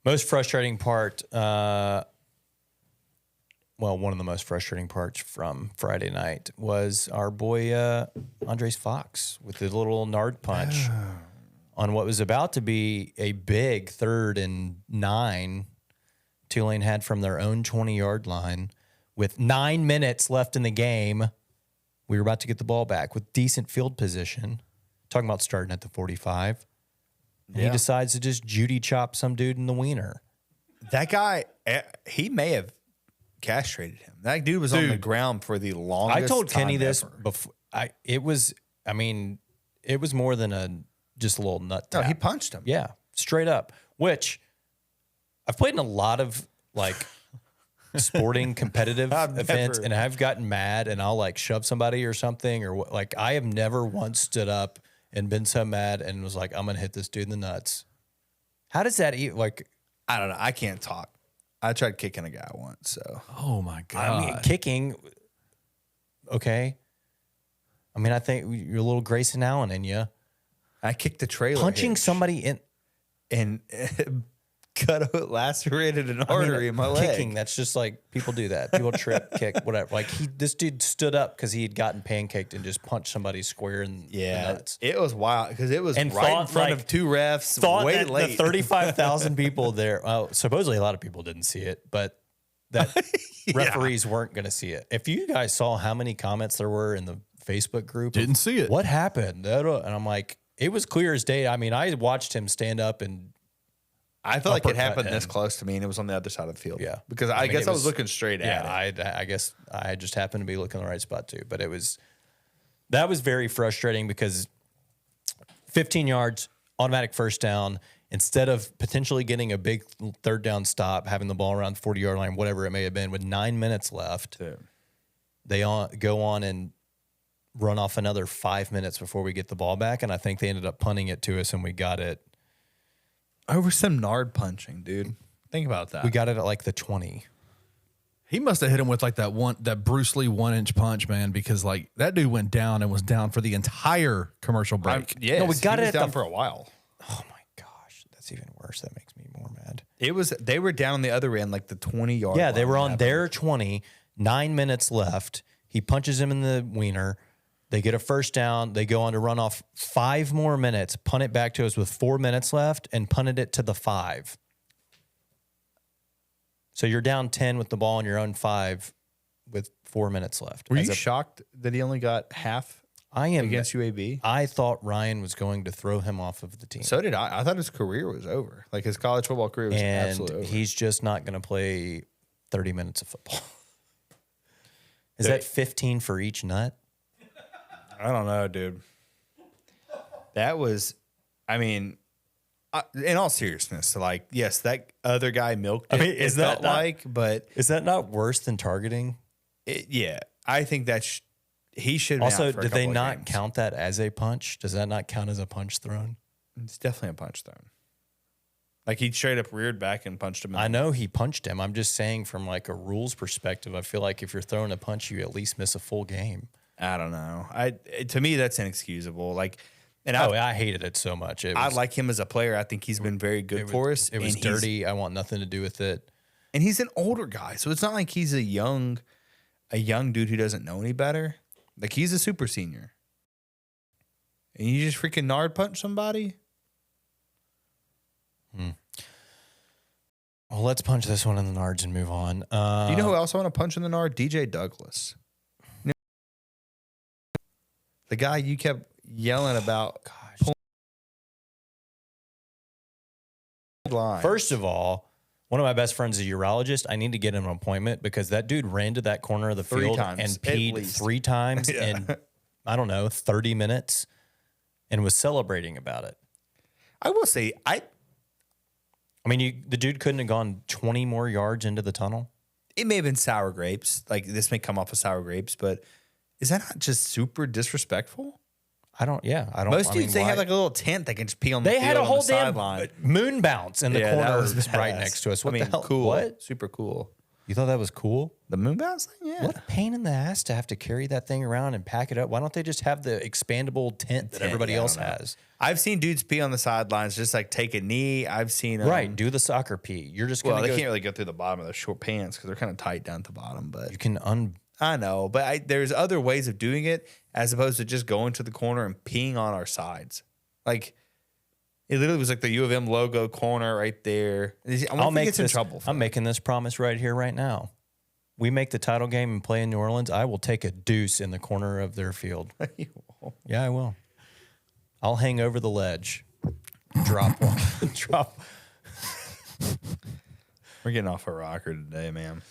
Most frustrating part, one of the most frustrating parts from Friday night was our boy Andres Fox with his little nard punch on what was about to be a big 3rd and 9 Tulane had from their own 20-yard line with 9 minutes left in the game. We were about to get the ball back with decent field position. Talking about starting at the 45. And he decides to just Judy chop some dude in the wiener. That guy, he may have castrated him. That dude was on the ground for the longest time. I told Kenny this ever. before. It was more than just a little nut tap. No, he punched him. Yeah, straight up. Which I've played in a lot of like sporting competitive events, and I've gotten mad and I'll like shove somebody or something, or like I have never once stood up and been so mad and was like, I'm gonna hit this dude in the nuts. How does that like? I don't know. I can't talk. I tried kicking a guy once. So. Oh my god. I mean, kicking. Okay. I mean, I think you're a little Grayson Allen in you. I kicked the trailer. Punching somebody in. And lacerated an artery in my leg. Kicking, that's just like people do that. People trip, kick, whatever. Like this dude stood up because he had gotten pancaked and just punched somebody square in the nuts. It was wild because it was And right in front of 2 refs. Way that late. the 35,000 people there. Well, supposedly a lot of people didn't see it, but that referees weren't going to see it. If you guys saw how many comments there were in the Facebook group, Didn't see it. What happened? And I'm like, it was clear as day. I mean, I watched him stand up and. I felt like it happened him. this close to me, and it was on the other side of the field. Yeah. Because I guess I was looking straight at it. I guess I just happened to be looking in the right spot too. But that was very frustrating because 15 yards, automatic first down, instead of potentially getting a big 3rd down stop, having the ball around the 40-yard line, whatever it may have been, with 9 minutes left, they go on and run off another 5 minutes before we get the ball back. And I think they ended up punting it to us, and we got it. Over some nard punching, dude. Think about that. We got it at like the 20. He must have hit him with like that Bruce Lee 1-inch punch, man, because like that dude went down and was down for the entire commercial break. No, we got it down for a while. Oh my gosh, that's even worse. That makes me more mad. They were down on the other end, like the 20-yard. Yeah, they were on their 20. 9 minutes left. He punches him in the wiener. They get a first down. They go on to run off 5 more minutes, punt it back to us with 4 minutes left, and punted it to the 5. So you're down 10 with the ball on your own 5 with 4 minutes left. Were you shocked that he only got half against UAB? I thought Ryan was going to throw him off of the team. So did I. I thought his career was over. Like his college football career was absolutely over. He's just not going to play 30 minutes of football. Is that 15 for each nut? I don't know, dude. That was, I mean, in all seriousness, like, yes, that other guy milked it. I mean, is that not, but is that not worse than targeting? Yeah, I think that he should. Also, did they not count that as a punch? Does that not count as a punch thrown? It's definitely a punch thrown. Like he straight up reared back and punched him. I know he punched him. I'm just saying from like a rules perspective, I feel like if you're throwing a punch, you at least miss a full game. I don't know. To me, that's inexcusable. Like, and I hated it so much. I like him as a player. I think he's been very good for us. It was dirty. I want nothing to do with it. And he's an older guy, so it's not like he's a young dude who doesn't know any better. Like he's a super senior, and you just freaking nard punch somebody. Well, let's punch this one in the nards and move on. Do you know who else I want to punch in the nard? DJ Douglas. The guy you kept yelling about. Gosh. First of all, one of my best friends is a urologist. I need to get him an appointment because that dude ran to that corner of the field and peed 3 times in, I don't know, 30 minutes and was celebrating about it. I will say, I mean, the dude couldn't have gone 20 more yards into the tunnel. It may have been sour grapes. Like this may come off of sour grapes, but is that not just super disrespectful? I don't. Most dudes, they have like a little tent they can just pee on the field. They had a whole damn sideline moon bounce in the corner right next to us. What the hell? Cool. What? Super cool. You thought that was cool? The moon bounce thing? Yeah. What a pain in the ass to have to carry that thing around and pack it up. Why don't they just have the expandable tent that everybody else has? I've seen dudes pee on the sidelines, just like take a knee. I've seen Right, do the soccer pee. You're just going to they go. can't really go through the bottom of those short pants because they're kind of tight down at the bottom. But You can I know, but there's other ways of doing it as opposed to just going to the corner and peeing on our sides. Like it literally was like the U of M logo corner right there. I'll make this in trouble. I'm making this promise right here, right now. We make the title game and play in New Orleans. I will take a deuce in the corner of their field. Yeah, I will. I'll hang over the ledge. Drop one. Drop. We're getting off a rocker today, man.